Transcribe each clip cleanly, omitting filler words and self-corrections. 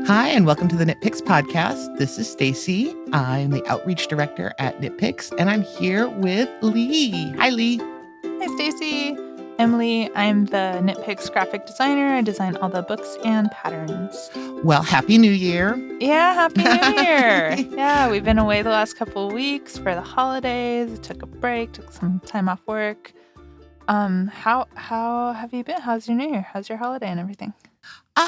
Hi, and welcome to the Knitpicks podcast. This is Stacey. I'm the outreach director at Knitpicks, and I'm here with Lee. Hi, Lee. Hi, Stacey. I'm Lee. I'm the knitpicks graphic designer. I design all the books and patterns. Well, Happy New Year. Yeah, Happy New Year. Yeah, we've been away the last couple of weeks for the holidays. Took a break, took some time off work. How have you been? How's your New Year? How's your holiday and everything?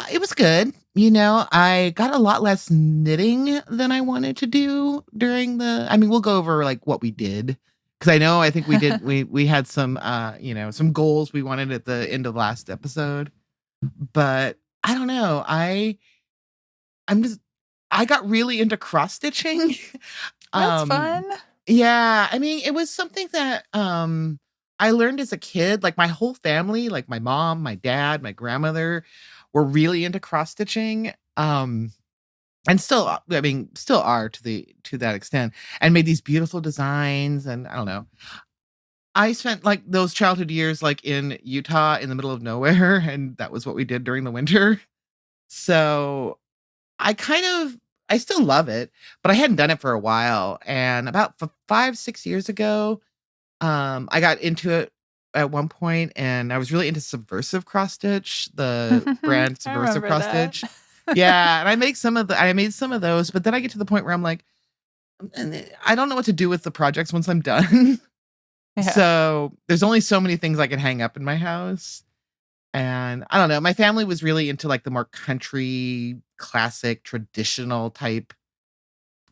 It was good. You know, I got a lot less knitting than I wanted to do during we'll go over like what we did. Because I think we did, we had some, some goals we wanted at the end of last episode. But I don't know. I got really into cross stitching. That's fun. Yeah, I mean, it was something that I learned as a kid. Like my whole family, like my mom, my dad, my grandmother, were really into cross stitching. And still are to that extent, and made these beautiful designs. And I don't know. I spent like those childhood years like in Utah in the middle of nowhere, and that was what we did during the winter. So I still love it, but I hadn't done it for a while. And about 5-6 years ago, I got into it at one point, and I was really into Subversive Cross Stitch, the brand Subversive Cross Stitch. Yeah, and I made some of those, but then I get to the point where I'm like, I don't know what to do with the projects once I'm done. Yeah. So there's only so many things I can hang up in my house. And I don't know, my family was really into like the more country, classic, traditional type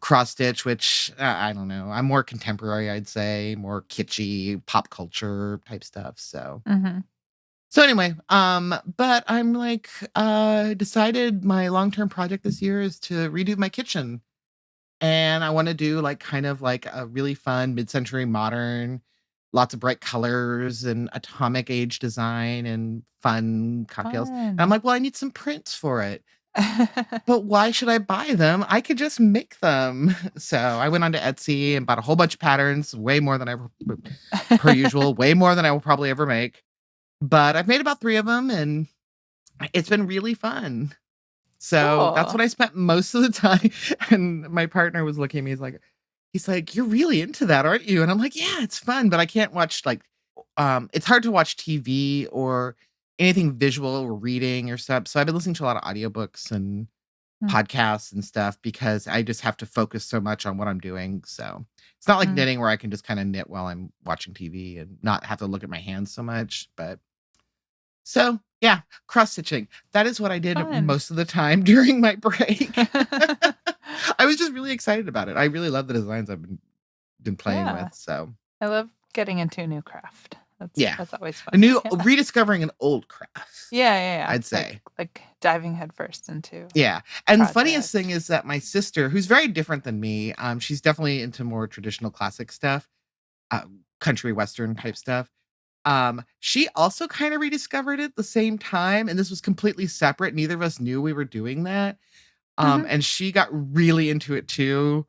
cross stitch, which I don't know. I'm more contemporary, I'd say, more kitschy, pop culture type stuff. So So anyway, but I'm like decided my long-term project this year is to redo my kitchen. And I want to do like kind of like a really fun mid-century modern, lots of bright colors and atomic age design and fun cocktails. And I'm like, well, I need some prints for it. But why should I buy them? I could just make them. So I went onto Etsy and bought a whole bunch of patterns, way more than I per usual, way more than I will probably ever make. But I've made about 3 of them, and it's been really fun. So that's what I spent most of the time. And my partner was looking at me, he's like, you're really into that, aren't you? And I'm like, yeah, it's fun, but I can't watch it's hard to watch TV or anything visual or reading or stuff. So I've been listening to a lot of audiobooks and podcasts and stuff because I just have to focus so much on what I'm doing. So it's not like knitting where I can just kind of knit while I'm watching TV and not have to look at my hands so much. But so yeah, cross stitching. That is what I did most of the time during my break. I was just really excited about it. I really love the designs I've been playing with. So I love getting into a new craft. That's always fun. Rediscovering an old craft. Yeah. I'd say like diving headfirst into. Yeah, and the funniest thing is that my sister, who's very different than me, she's definitely into more traditional classic stuff, country western type stuff. She also kind of rediscovered it at the same time, and this was completely separate. Neither of us knew we were doing that. And she got really into it too.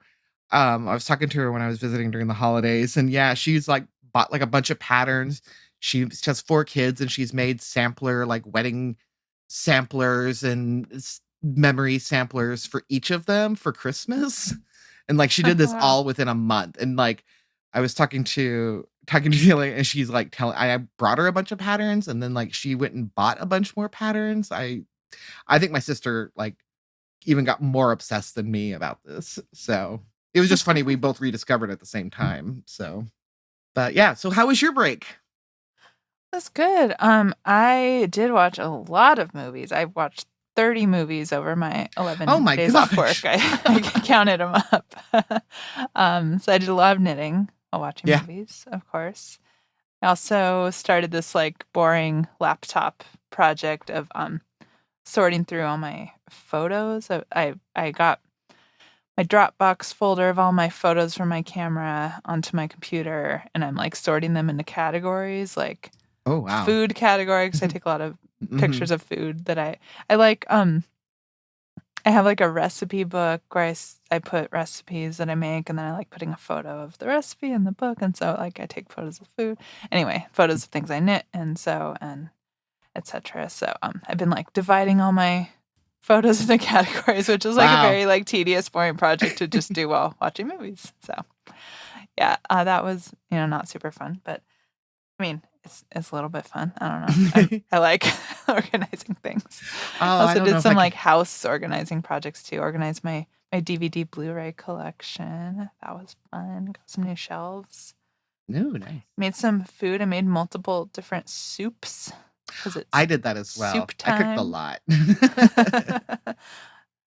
I was talking to her when I was visiting during the holidays, and yeah, she's like bought like a bunch of patterns. She has 4 kids, and she's made sampler like wedding samplers and memory samplers for each of them for Christmas. And like she did this all within a month. And like I was talking to Taylor, and she's like I brought her a bunch of patterns, and then like she went and bought a bunch more patterns. I think my sister like even got more obsessed than me about this. So it was just funny. We both rediscovered at the same time. So, but yeah. So how was your break? That's good. I did watch a lot of movies. I watched 30 movies over my 11 days off work. I counted them up. So I did a lot of knitting while watching movies, of course. I also started this like boring laptop project of sorting through all my photos. I got my Dropbox folder of all my photos from my camera onto my computer, and I'm like sorting them into categories, like food category, because I take a lot of pictures of food that I like. I have like a recipe book where I put recipes that I make, and then I like putting a photo of the recipe in the book, and so like I take photos of food. Anyway, photos of things I knit, and etc. So I've been like dividing all my photos in the categories, which is like a very like tedious, boring project to just do while watching movies. So yeah, that was, not super fun, but I mean, it's a little bit fun. I don't know. I like organizing things. I also did some like house organizing projects too. Organized my DVD Blu-ray collection. That was fun. Got some new shelves. Ooh, nice. Made some food. I made multiple different soups. I did that as well. Soup time. I cooked a lot.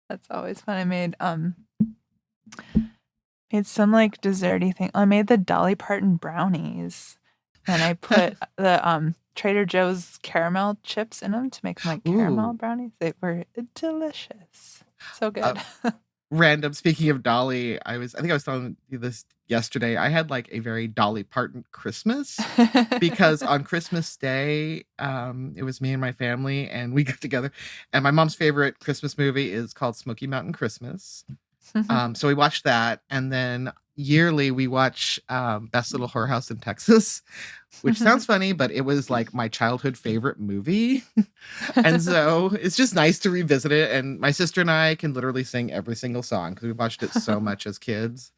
That's always fun. I made some like desserty thing. I made the Dolly Parton brownies, and I put the Trader Joe's caramel chips in them to make them like caramel brownies. They were delicious. So good. Random. Speaking of Dolly, I think I was telling you this yesterday. I had like a very Dolly Parton Christmas because on Christmas Day, it was me and my family, and we got together. And my mom's favorite Christmas movie is called Smoky Mountain Christmas. So we watched that, and then yearly we watch Best Little Whorehouse in Texas, which sounds funny, but it was like my childhood favorite movie. And so it's just nice to revisit it. And my sister and I can literally sing every single song because we watched it so much as kids.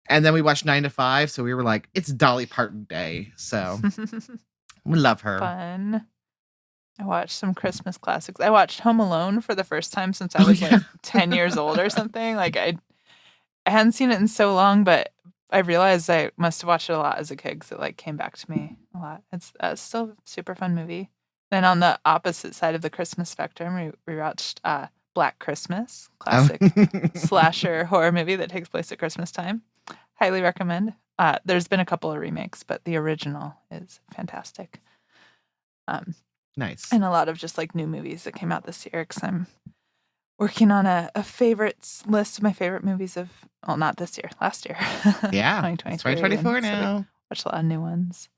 And then we watched 9 to 5, so we were like, it's Dolly Parton Day. So we love her. Fun. I watched some Christmas classics. I watched Home Alone for the first time since I was like 10 years old or something. Like I hadn't seen it in so long, but I realized I must have watched it a lot as a kid because it like came back to me a lot. It's still a super fun movie. Then on the opposite side of the Christmas spectrum, we watched Black Christmas, classic slasher horror movie that takes place at Christmas time. Highly recommend. There's been a couple of remakes, but the original is fantastic. Nice. And a lot of just like new movies that came out this year because I'm working on a favorites list of my favorite movies of, well, not this year, last year. Yeah. 2024 now. So watched a lot of new ones.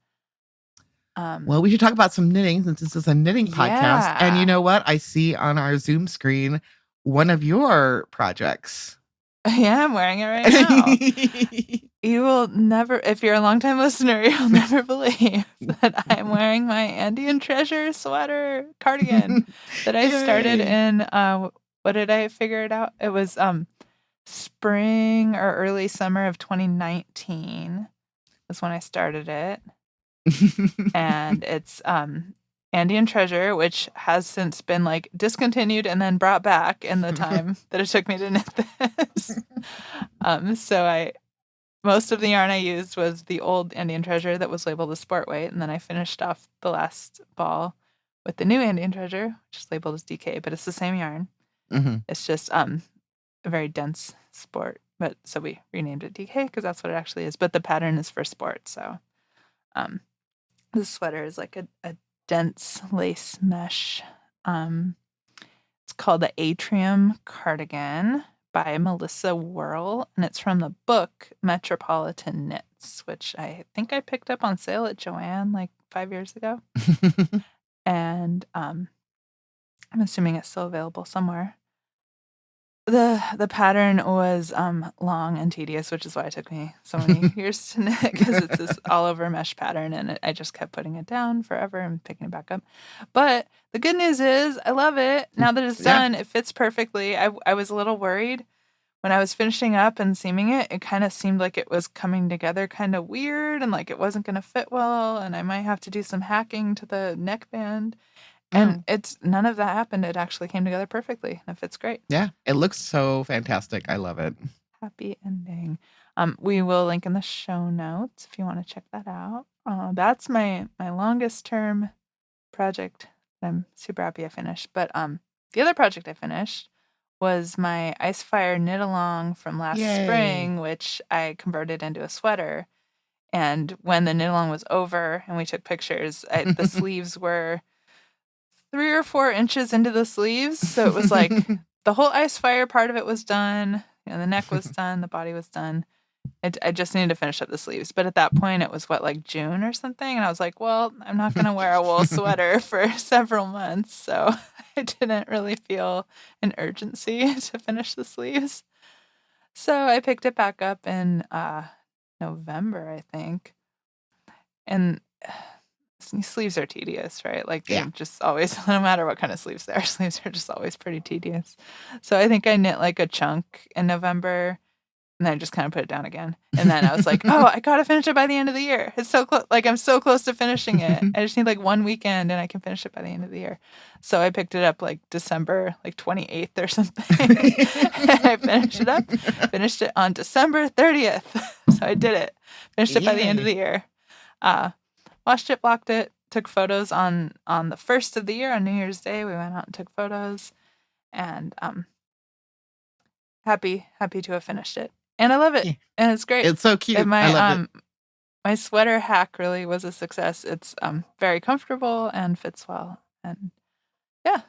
Well, we should talk about some knitting since this is a knitting podcast. And you know what? I see on our Zoom screen one of your projects. Yeah, I'm wearing it right now. You will never, if you're a longtime listener, you'll never believe that I'm wearing my Andi and Treasure sweater cardigan that I started in, what did I figure it out? It was spring or early summer of 2019 was when I started it. And it's Andi and Treasure, which has since been like discontinued and then brought back in the time that it took me to knit this. So most of the yarn I used was the old Andi and Treasure that was labeled as sport weight, and then I finished off the last ball with the new Andi and Treasure, which is labeled as DK, but it's the same yarn. It's just a very dense sport, but so we renamed it DK because that's what it actually is. But the pattern is for sport, so the sweater is like a dense lace mesh. It's called the Atrium Cardigan by Melissa Whirl, and it's from the book Metropolitan Knits, which I think I picked up on sale at Joann like 5 years ago. And I'm assuming it's still available somewhere. The pattern was long and tedious, which is why it took me so many years to knit, because it's this all over mesh pattern, and I just kept putting it down forever and picking it back up. But the good news is I love it. Now that it's done, it fits perfectly. I was a little worried when I was finishing up and seaming it. It kind of seemed like it was coming together kind of weird and like it wasn't going to fit well, and I might have to do some hacking to the neckband. And none of that happened. It actually came together perfectly. And it fits great. Yeah, it looks so fantastic. I love it. Happy ending. We will link in the show notes if you want to check that out. That's my longest term project that I'm super happy I finished. But the other project I finished was my Ice Fire knit along from last spring, which I converted into a sweater. And when the knit along was over and we took pictures, the sleeves were 3 or 4 inches into the sleeves. So it was like the whole Ice Fire part of it was done. The neck was done. The body was done. I just needed to finish up the sleeves. But at that point, it was like June or something. And I was like, well, I'm not going to wear a wool sweater for several months. So I didn't really feel an urgency to finish the sleeves. So I picked it back up in November, I think. And sleeves are tedious, right? Like they Yeah. just always, no matter what kind of sleeves they are, sleeves are just always pretty tedious. So I think I knit like a chunk in November, and then I just kind of put it down again. And then I was like, oh, I got to finish it by the end of the year. It's so close. Like I'm so close to finishing it. I just need like one weekend and I can finish it by the end of the year. So I picked it up like December, like 28th or something. I finished it on December 30th. So I did it. Finished it by the end of the year. Washed it, blocked it, took photos on the first of the year on New Year's Day. We went out and took photos, and happy to have finished it. And I love it. Yeah. And it's great. It's so cute. And I love it. My sweater hack really was a success. It's very comfortable and fits well. And yeah.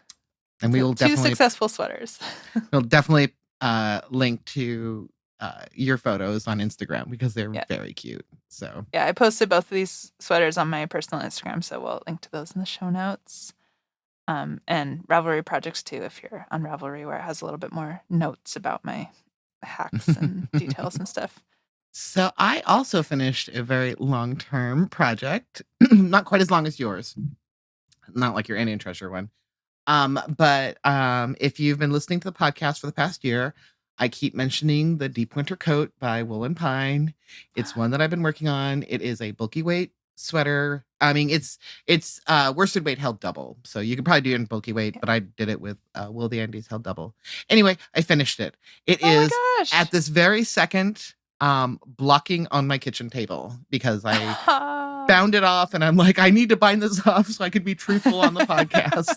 And we will definitely 2 successful sweaters. We'll definitely link to your photos on Instagram because they're very cute. So yeah, I posted both of these sweaters on my personal Instagram, so we'll link to those in the show notes. And Ravelry projects too, if you're on Ravelry, where it has a little bit more notes about my hacks and details and stuff. So I also finished a very long-term project, not quite as long as yours, not like your Indian treasure one. But if you've been listening to the podcast for the past year, I keep mentioning the Deep Winter Coat by Wool & Pine. It's one that I've been working on. It is a bulky weight sweater. I mean, it's worsted weight held double. So you could probably do it in bulky weight, but I did it with Wool the Andes held double. Anyway, I finished it. It is at this very second blocking on my kitchen table because I bound it off and I'm like, I need to bind this off so I could be truthful on the podcast.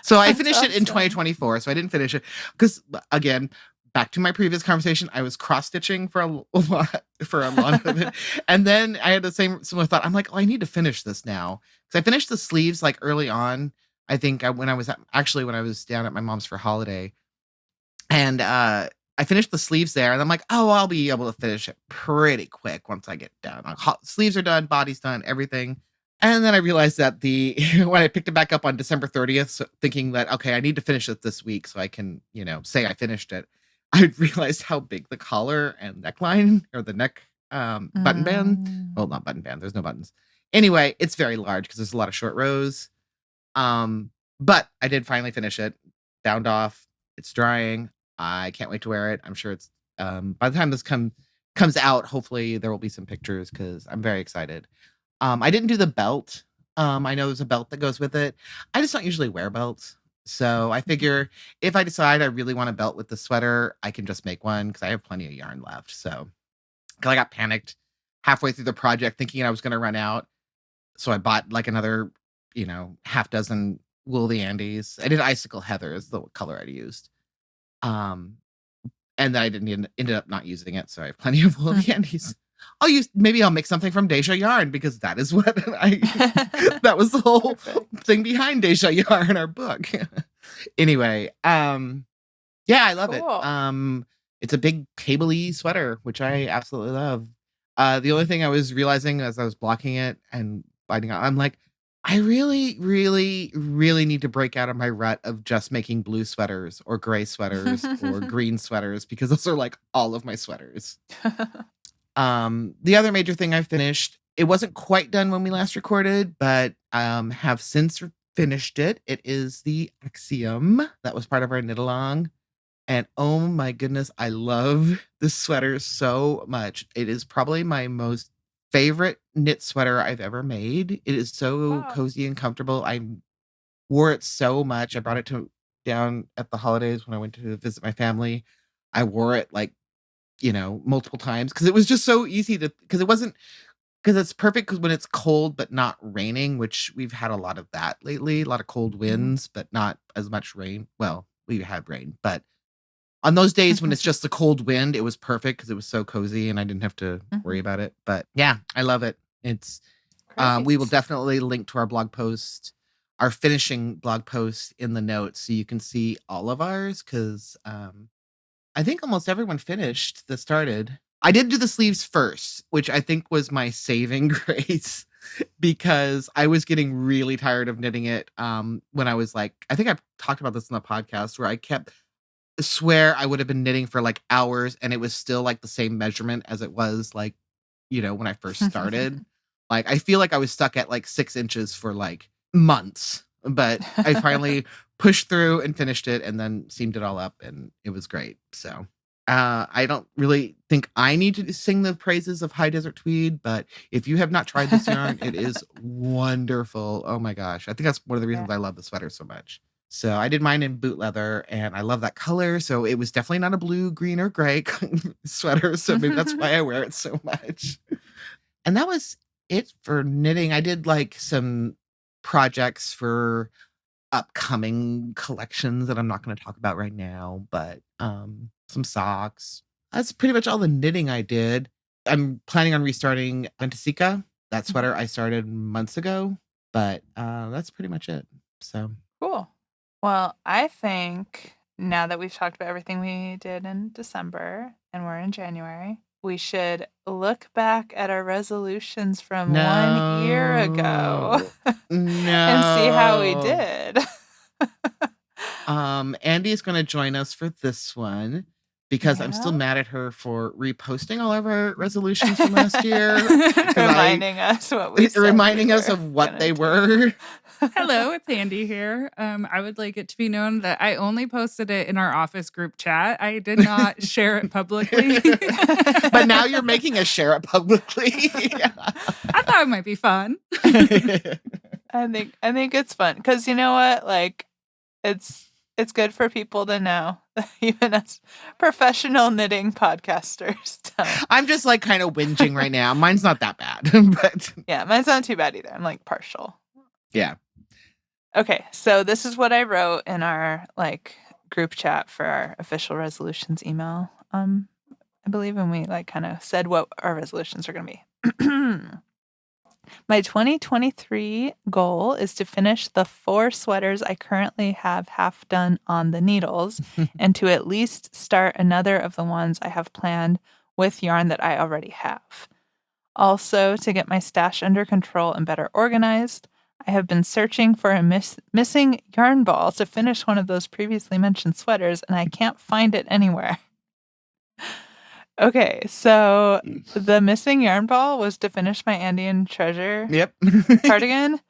So I finished it in 2024. So I didn't finish it because, again, back to my previous conversation, I was cross-stitching for a lot of it. And then I had the similar thought. I'm like, oh, I need to finish this now. Because I finished the sleeves like early on. I think when I was down at my mom's for holiday. And I finished the sleeves there. And I'm like, oh, I'll be able to finish it pretty quick once I get done. Sleeves are done, body's done, everything. And then I realized that when I picked it back up on December 30th, so thinking that, okay, I need to finish it this week so I can, say I finished it. I realized how big the collar and neckline or the neck button band. Well, not button band. There's no buttons. Anyway, it's very large because there's a lot of short rows. But I did finally finish it. Bound off. It's drying. I can't wait to wear it. I'm sure it's by the time this comes out, hopefully there will be some pictures because I'm very excited. I didn't do the belt. I know there's a belt that goes with it. I just don't usually wear belts. So I figure if I decide I really want a belt with the sweater, I can just make one because I have plenty of yarn left. So I got panicked halfway through the project thinking I was going to run out. So I bought like another, half dozen Wool the Andes. I did Icicle Heather is the color I used. And then I ended up not using it. So I have plenty of Wool the Andes. Maybe I'll make something from Deja Yarn because that is what that was the whole thing behind Deja Yarn, our book. Anyway, yeah, I love it. It's a big cable-y sweater, which I absolutely love. The only thing I was realizing as I was blocking it and biting out, I'm like, I really, really, really need to break out of my rut of just making blue sweaters or gray sweaters or green sweaters because those are like all of my sweaters. The other major thing I finished, it wasn't quite done when we last recorded, but have since finished it. It is the Axiom that was part of our knit along. And oh my goodness, I love this sweater so much. It is probably my most favorite knit sweater I've ever made. It is so cozy and comfortable. I wore it so much. I brought it down at the holidays when I went to visit my family. I wore it like multiple times because it was just so easy because it's perfect because when it's cold but not raining, which we've had a lot of that lately, a lot of cold winds, but not as much rain. Well, we had rain, but on those days when it's just the cold wind, it was perfect because it was so cozy and I didn't have to worry about it. But yeah, I love it. It's we will definitely link to our blog post, our finishing blog post in the notes so you can see all of ours because I think almost everyone finished that started. I did do the sleeves first, which I think was my saving grace because I was getting really tired of knitting it when I was like, I think I talked about this in the podcast where I swear I would have been knitting for like hours and it was still like the same measurement as it was like, when I first started. Like, I feel like I was stuck at like 6 inches for like months, but I finally pushed through and finished it and then seamed it all up and it was great. So I don't really think I need to sing the praises of high desert tweed, but if you have not tried this yarn, it is wonderful. Oh my gosh. I think that's one of the reasons I love the sweater so much. So I did mine in boot leather and I love that color. So it was definitely not a blue, green, or gray sweater. So maybe that's why I wear it so much. And that was it for knitting. I did like some projects for upcoming collections that I'm not going to talk about right now, but some socks. That's pretty much all the knitting I did. I'm planning on restarting Ventisika, that sweater I started months ago, but that's pretty much it. So cool. Well, I think now that we've talked about everything we did in December and we're in January, we should look back at our resolutions from 1 year ago and see how we did. Andi is going to join us for this one because I'm still mad at her for reposting all of our resolutions from last year. Reminding us what we said reminding us of what they were. Hello, it's Andi here. I would like it to be known that I only posted it in our office group chat. I did not share it publicly. But now you're making us share it publicly. I thought it might be fun. I think it's fun because you know what? Like, it's good for people to know, even as professional knitting podcasters. I'm just like kind of whinging right now. Mine's not that bad, but yeah, mine's not too bad either. I'm like partial. Yeah. Okay, so this is what I wrote in our like group chat for our official resolutions email. I believe, and we like kind of said what our resolutions are going to be. My 2023 goal is to finish the 4 sweaters I currently have half done on the needles and to at least start another of the ones I have planned with yarn that I already have. Also, to get my stash under control and better organized, I have been searching for a missing yarn ball to finish one of those previously mentioned sweaters, and I can't find it anywhere. Okay, so the missing yarn ball was to finish my Andean Treasure cardigan.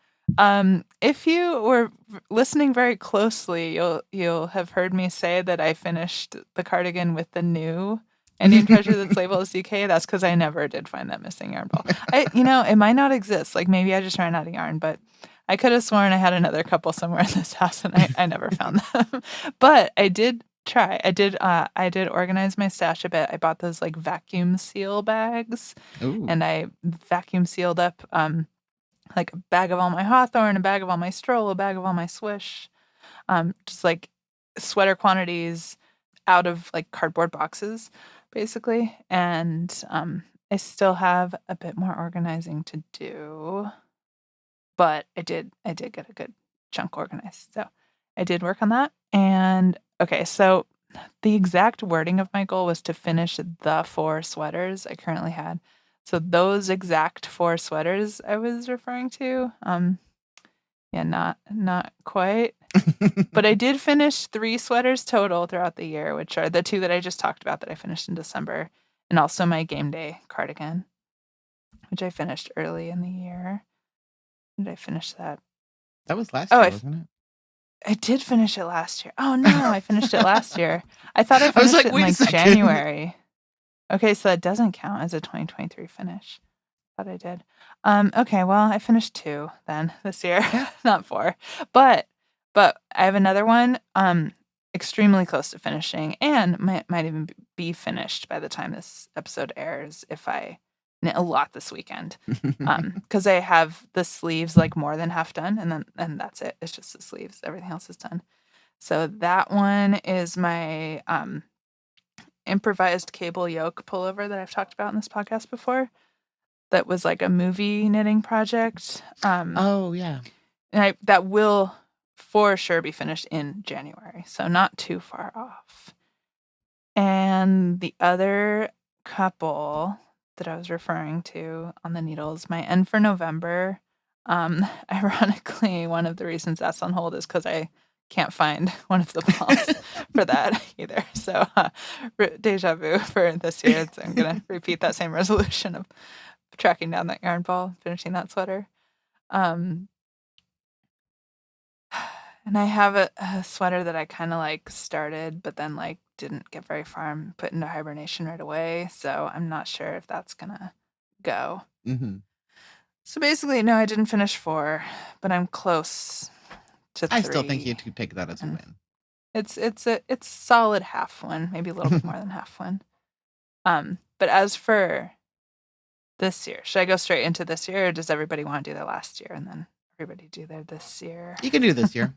If you were listening very closely, you'll have heard me say that I finished the cardigan with the new Andean Treasure that's labeled as DK. That's because I never did find that missing yarn ball. It might not exist. Like maybe I just ran out of yarn, but I could have sworn I had another couple somewhere in this house, and I never found them. But I did try. I did organize my stash a bit. I bought those like vacuum seal bags. Ooh. And I vacuum sealed up like a bag of all my hawthorn, a bag of all my stroll, a bag of all my swish, just like sweater quantities out of like cardboard boxes, basically. And I still have a bit more organizing to do, but I did get a good chunk organized. So I did work on that. And okay, so the exact wording of my goal was to finish the 4 sweaters I currently had. So those exact 4 sweaters I was referring to, not quite. But I did finish 3 sweaters total throughout the year, which are the 2 that I just talked about that I finished in December, and also my game day cardigan, which I finished early in the year. When did I finish that? That was last year, wasn't it? I did finish it last year. Oh no, I finished it last year. I thought I finished it in like January. Okay, so that doesn't count as a 2023 finish. I thought I did. Okay, well, I finished 2 then this year, not 4. But I have another one extremely close to finishing and might even be finished by the time this episode airs if I knit a lot this weekend. Because I have the sleeves like more than half done and that's it. It's just the sleeves. Everything else is done. So that one is my improvised cable yoke pullover that I've talked about in this podcast before. That was like a movie knitting project. Oh yeah. And that will for sure be finished in January. So not too far off. And the other couple that I was referring to on the needles, my end for November, ironically, one of the reasons that's on hold is because I can't find one of the balls for that either. So deja vu for this year. So I'm going to repeat that same resolution of tracking down that yarn ball, finishing that sweater. And I have a sweater that I kind of like started, but then like didn't get very far and put into hibernation right away. So I'm not sure if that's gonna go. So basically, no, I didn't finish 4, but I'm close to 3. I still think you could take that as a win. It's a solid half win, maybe a little bit more than half win. But as for this year, should I go straight into this year, or does everybody want to do their last year and then everybody do their this year? You can do this year.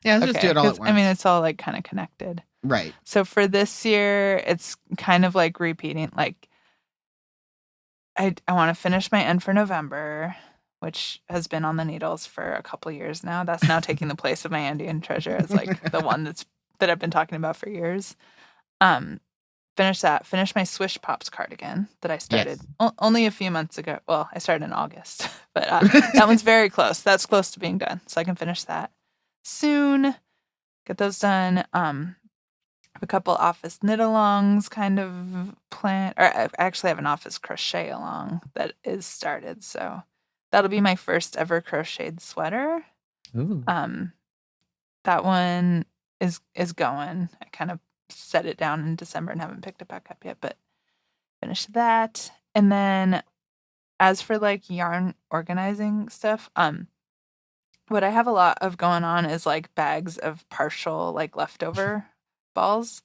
Yeah, let's just do it all at once. I mean, it's all like kind of connected. Right. So for this year, it's kind of like repeating. Like I want to finish my end for November, which has been on the needles for a couple years now. That's now taking the place of my Andean treasure as like the one that I've been talking about for years. Finish that. Finish my Swish Pops cardigan that I started only a few months ago. Well, I started in August, but that one's very close. That's close to being done, so I can finish that soon. Get those done. I have a couple office knit-alongs kind of planned. Or I actually have an office crochet along that is started, so that'll be my first ever crocheted sweater. Ooh. That one is going. I kind of set it down in December and haven't picked it back up yet, but finished that. And then as for like yarn organizing stuff, what I have a lot of going on is like bags of partial like leftover balls.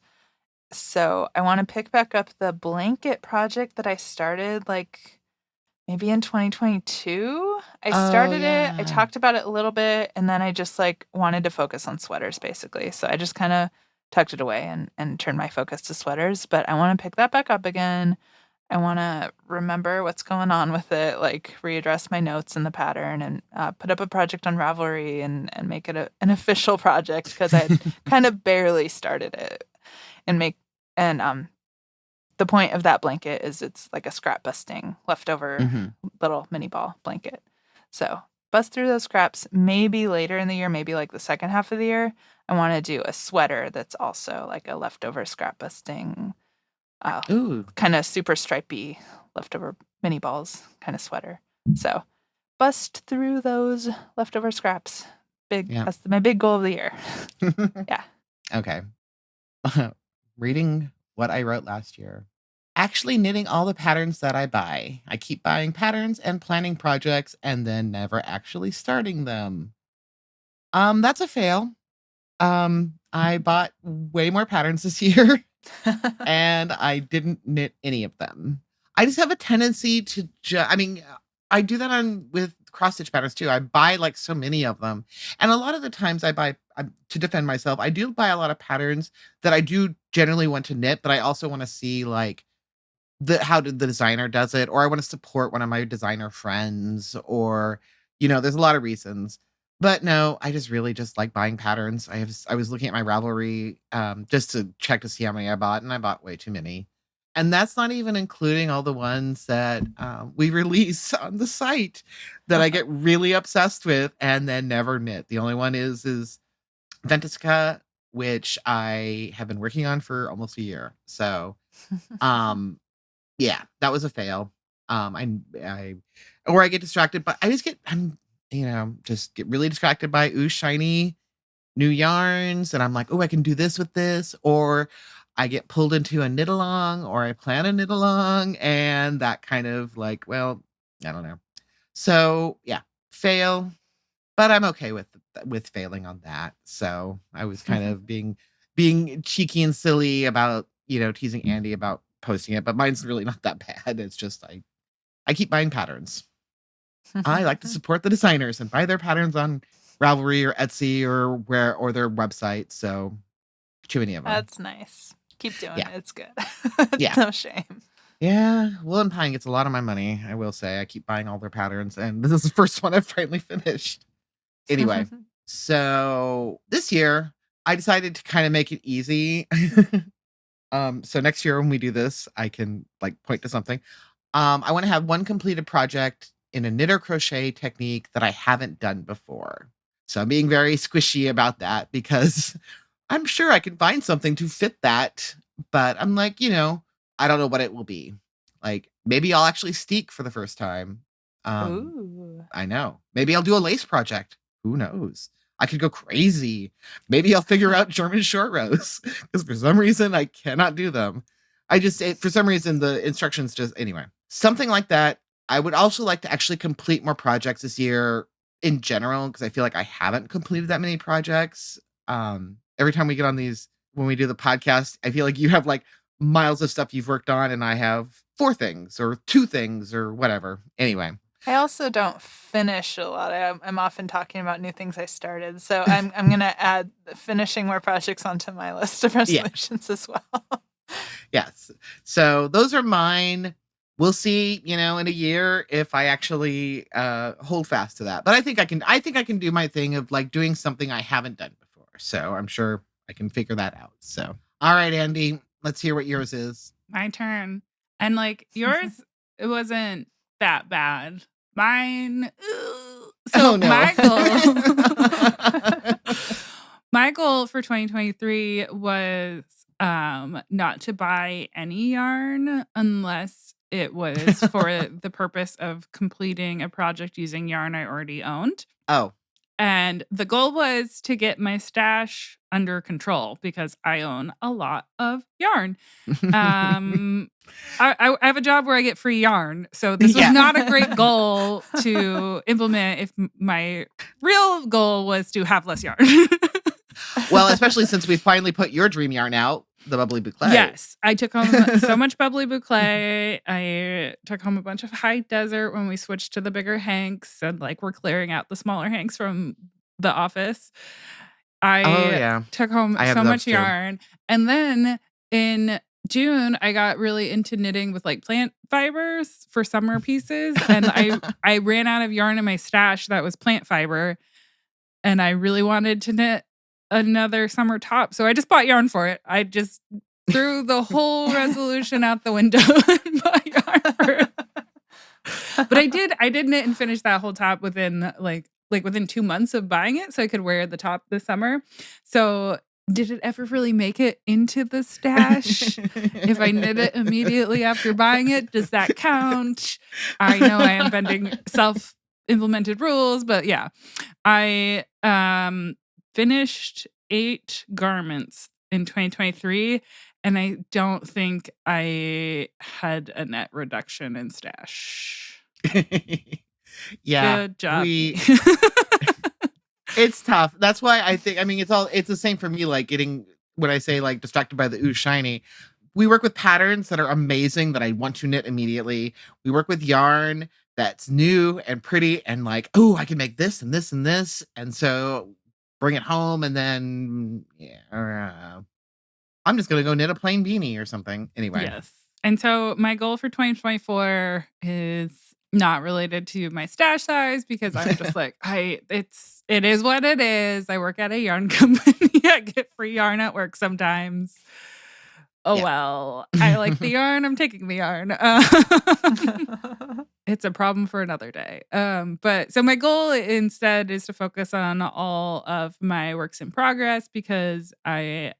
So I want to pick back up the blanket project that I started like maybe in 2022. I started it. I talked about it a little bit, and then I just like wanted to focus on sweaters basically. So I just kind of tucked it away and turned my focus to sweaters. But I want to pick that back up again. I want to remember what's going on with it, like readdress my notes in the pattern and put up a project on Ravelry and make it an official project because I had kind of barely started it. The point of that blanket is it's like a scrap busting leftover little mini ball blanket. So bust through those scraps. Maybe later in the year, maybe like the second half of the year, I want to do a sweater that's also like a leftover scrap busting, kind of super stripy leftover mini balls kind of sweater. So bust through those leftover scraps. That's my big goal of the year. Yeah. Okay. Reading what I wrote last year. Actually knitting all the patterns that I buy. I keep buying patterns and planning projects and then never actually starting them. That's a fail. I bought way more patterns this year and I didn't knit any of them. I just have a tendency to I do that with cross stitch patterns too. I buy like so many of them. And a lot of the times I buy, to defend myself, I do buy a lot of patterns that I do generally want to knit, but I also want to see like how the designer does it, or I want to support one of my designer friends, or, there's a lot of reasons. But no, I just really just like buying patterns. I was looking at my Ravelry just to check to see how many I bought, and I bought way too many. And that's not even including all the ones that we release on the site that I get really obsessed with and then never knit. The only one is Ventisca, which I have been working on for almost a year. So, yeah, that was a fail. I get distracted, but I just get really distracted by shiny new yarns, and I'm like, oh, I can do this with this, or I get pulled into a knit along, or I plan a knit along, and that kind of like, well, I don't know. So yeah, fail, but I'm okay with failing on that. So I was kind of being cheeky and silly about teasing Andi about posting it, but mine's really not that bad. It's just I keep buying patterns. I like to support the designers and buy their patterns on Ravelry or Etsy or their website. So too many of them. That's nice. Keep doing it. It's good. Yeah. No shame. Yeah. Wool and Pine gets a lot of my money, I will say. I keep buying all their patterns, and this is the first one I've finally finished. Anyway, so this year I decided to kind of make it easy. So next year when we do this, I can like point to something. I want to have one completed project in a knit or crochet technique that I haven't done before. So I'm being very squishy about that because I'm sure I can find something to fit that, but I'm like, I don't know what it will be. Like Maybe I'll actually steek for the first time. Ooh. I know. Maybe I'll do a lace project. Who knows? I could go crazy. Maybe I'll figure out German short rows because for some reason I cannot do them. For some reason, the instructions anyway, something like that. I would also like to actually complete more projects this year in general, because I feel like I haven't completed that many projects. Every time we get on these, when we do the podcast, I feel like you have like miles of stuff you've worked on and I have 4 things or 2 things or whatever. Anyway. I also don't finish a lot. I'm often talking about new things I started. So I'm going to add finishing more projects onto my list of resolutions as well. Yes. So those are mine. We'll see, in a year if I actually hold fast to that. But I think I can do my thing of like doing something I haven't done before. So I'm sure I can figure that out. So, all right, Andi, let's hear what yours is. My turn. And like yours, it wasn't that bad. Mine. So no. My goal for 2023 was not to buy any yarn unless it was for the purpose of completing a project using yarn I already owned. Oh. And the goal was to get my stash under control because I own a lot of yarn. I have a job where I get free yarn. So this was not a great goal to implement if my real goal was to have less yarn. Well, especially since we finally put your dream yarn out, the bubbly boucle. Yes. I took home so much bubbly boucle. I took home a bunch of high desert when we switched to the bigger hanks and like we're clearing out the smaller hanks from the office. I took home so much yarn. And then in June, I got really into knitting with like plant fibers for summer pieces. And I ran out of yarn in my stash that was plant fiber. And I really wanted to knit another summer top. So I just bought yarn for it. I just threw the whole resolution out the window and bought yarn for it. But I did knit and finish that whole top within within 2 months of buying it. So I could wear the top this summer. So did it ever really make it into the stash? If I knit it immediately after buying it, does that count? I know I am bending self-implemented rules, but yeah. I finished 8 garments in 2023, and I don't think I had a net reduction in stash. Yeah. Good job. It's tough. That's why I think, it's the same for me, like when I say like distracted by the ooh shiny. We work with patterns that are amazing that I want to knit immediately. We work with yarn that's new and pretty and like, oh, I can make this and this and this. And so bring it home and then I'm just going to go knit a plain beanie or something. Anyway. Yes. And so my goal for 2024 is not related to my stash size because I'm just like, it is what it is. I work at a yarn company. I get free yarn at work sometimes. Well, I like the yarn. I'm taking the yarn. It's a problem for another day. But so my goal instead is to focus on all of my works in progress because I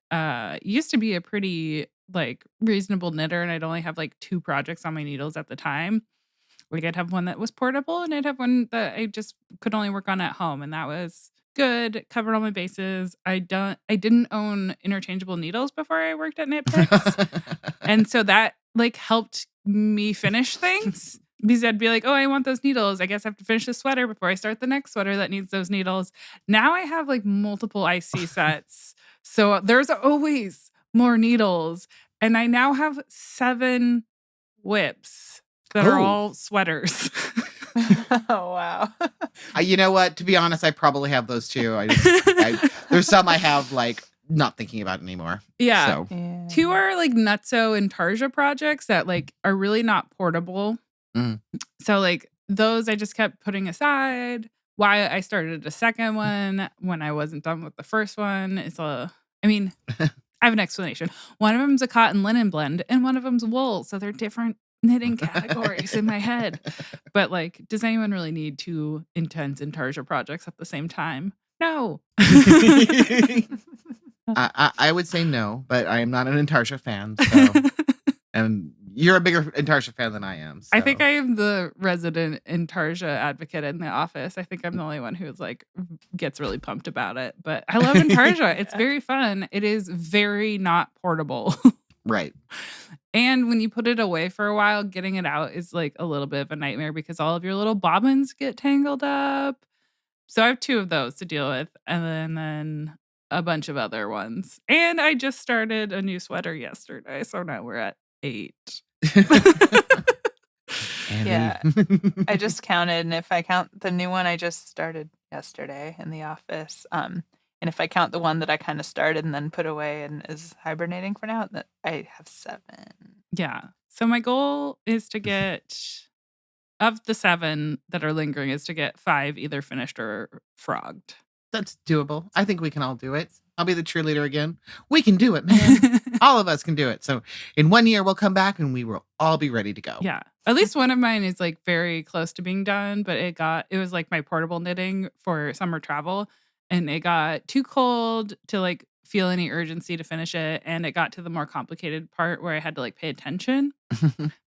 used to be a pretty like reasonable knitter and I'd only have like 2 projects on my needles at the time. Like I'd have one that was portable and I'd have one that I just could only work on at home. And that was good, covered all my bases. I didn't own interchangeable needles before I worked at knitpicks. And so that like helped me finish things. Because I'd be like, oh, I want those needles. I guess I have to finish the sweater before I start the next sweater that needs those needles. Now I have like multiple IC sets. So there's always more needles. And I now have 7 whips that are all sweaters. Oh, wow. You know what? To be honest, I probably have those too. There's some I have like not thinking about anymore. Yeah. So. Yeah. 2 are like Nutso and Tarja projects that like are really not portable. So like those I just kept putting aside. Why I started a second one when I wasn't done with the first one. I have an explanation. One of them's a cotton linen blend and one of them's wool. So they're different knitting categories in my head. But like, does anyone really need 2 intense Intarsia projects at the same time? No. I would say no, but I am not an Intarsia fan. So. And You're a bigger Intarsia fan than I am. So. I think I am the resident Intarsia advocate in the office. I think I'm the only one who's like gets really pumped about it. But I love Intarsia. It's very fun. It is very not portable. Right. And when you put it away for a while, getting it out is like a little bit of a nightmare because all of your little bobbins get tangled up. So I have 2 of those to deal with, and then a bunch of other ones. And I just started a new sweater yesterday, so now we're at 8. Yeah. I just counted, and if I count the new one I just started yesterday in the office, and if I count the one that I kind of started and then put away and is hibernating for now, that I have 7. Yeah. So my goal is to get, of the 7 that are lingering, is to get 5 either finished or frogged. That's doable. I think we can all do it. I'll be the cheerleader again. We can do it, man. All of us can do it. So in 1 year, we'll come back and we will all be ready to go. Yeah. At least one of mine is like very close to being done, but it was like my portable knitting for summer travel. And it got too cold to like feel any urgency to finish it. And it got to the more complicated part where I had to like pay attention.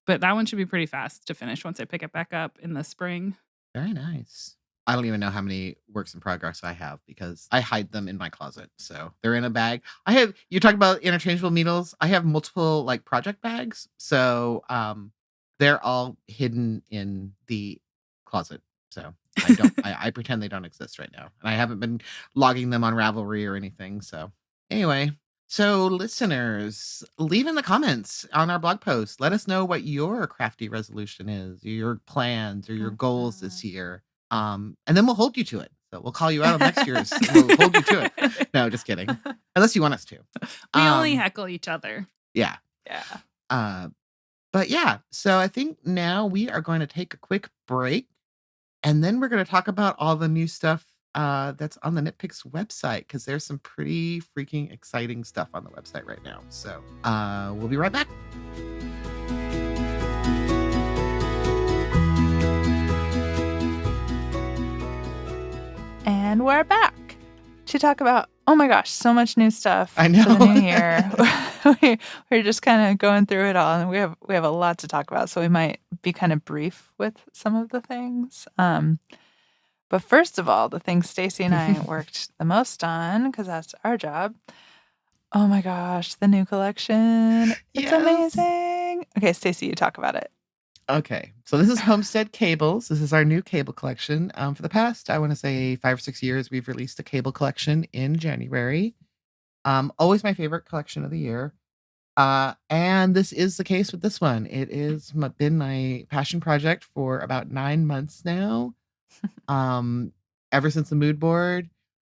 But that one should be pretty fast to finish once I pick it back up in the spring. Very nice. I don't even know how many works in progress I have because I hide them in my closet. So they're in a bag. You talk about interchangeable needles. I have multiple like project bags. So they're all hidden in the closet. So I pretend they don't exist right now. And I haven't been logging them on Ravelry or anything. So anyway, so listeners, leave in the comments on our blog post. Let us know what your crafty resolution is, your plans or your goals this year. And then we'll hold you to it. So we'll call you out on next year's. We'll hold you to it. No, just kidding. Unless you want us to. We only heckle each other. Yeah. Yeah. But yeah, so I think now we are going to take a quick break. And then we're going to talk about all the new stuff that's on the Knitpicks website because there's some pretty freaking exciting stuff on the website right now. So we'll be right back. And we're back to talk about, oh my gosh, so much new stuff I know. for the new year. We're just kind of going through it all, and we have a lot to talk about, so we might be kind of brief with some of the things. But first of all, the thing Stacey and I worked the most on, because that's our job. Oh my gosh, the new collection. It's amazing. Okay, Stacey, you talk about it. Okay, so this is Homestead Cables. This is our new cable collection. For the past, I want to say 5 or 6 years, we've released a cable collection in January. Always my favorite collection of the year. And this is the case with this one. It has been my passion project for about 9 months now. Ever since the mood board.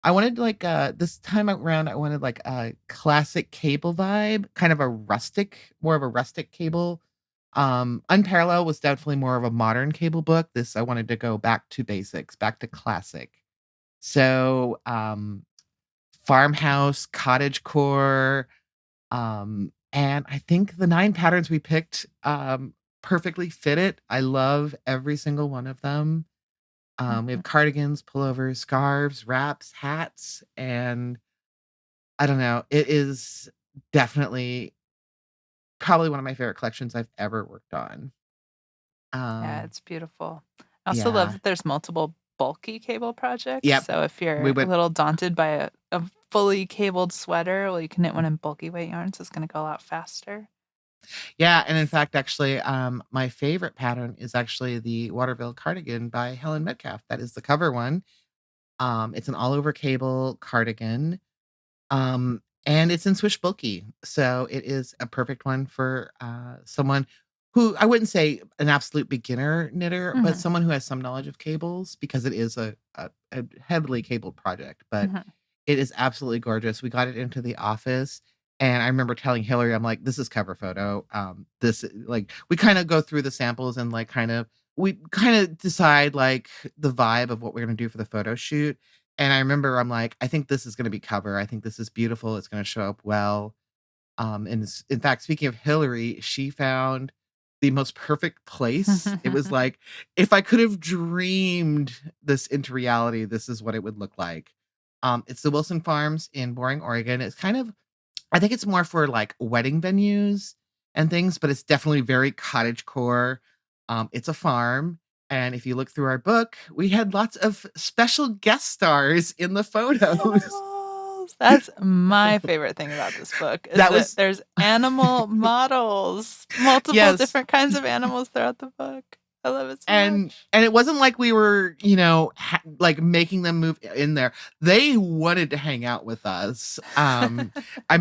I wanted like this time around, I wanted like a classic cable vibe, kind of more of a rustic cable. Unparalleled was definitely more of a modern cable book. This I wanted to go back to basics, back to classic. So farmhouse, cottagecore, and I think the 9 patterns we picked perfectly fit it. I love every single one of them. We have cardigans, pullovers, scarves, wraps, hats, and I don't know. It is definitely probably one of my favorite collections I've ever worked on. Yeah, it's beautiful. I also love that there's multiple bulky cable projects. Yep. So if you're a little daunted by a fully cabled sweater, well, you can knit one in bulky weight yarns. It's going to go a lot faster. Yeah, and in fact, actually, my favorite pattern is actually the Waterville cardigan by Helen Metcalf. That is the cover one. It's an all-over cable cardigan, and it's in Swish bulky, so it is a perfect one for someone who I wouldn't say an absolute beginner knitter, but someone who has some knowledge of cables because it is a heavily cabled project. But it is absolutely gorgeous. We got it into the office. And I remember telling Hillary, I'm like, this is cover photo. This like we kind of go through the samples and like we kind of decide like the vibe of what we're gonna do for the photo shoot. And I remember I'm like, I think this is gonna be cover. I think this is beautiful. It's gonna show up well. And in fact, speaking of Hillary, she found the most perfect place. It was like, if I could have dreamed this into reality, this is what it would look like. It's the Wilson Farms in Boring, Oregon. It's kind of I think it's more for like wedding venues. and things, but it's definitely very cottagecore. It's a farm. And if you look through our book, we had lots of special guest stars in the photos. That's my favorite thing about this book is that there's animal models, multiple different kinds of animals throughout the book. I love it so much. And it wasn't like we were, like making them move in there. They wanted to hang out with us. I'm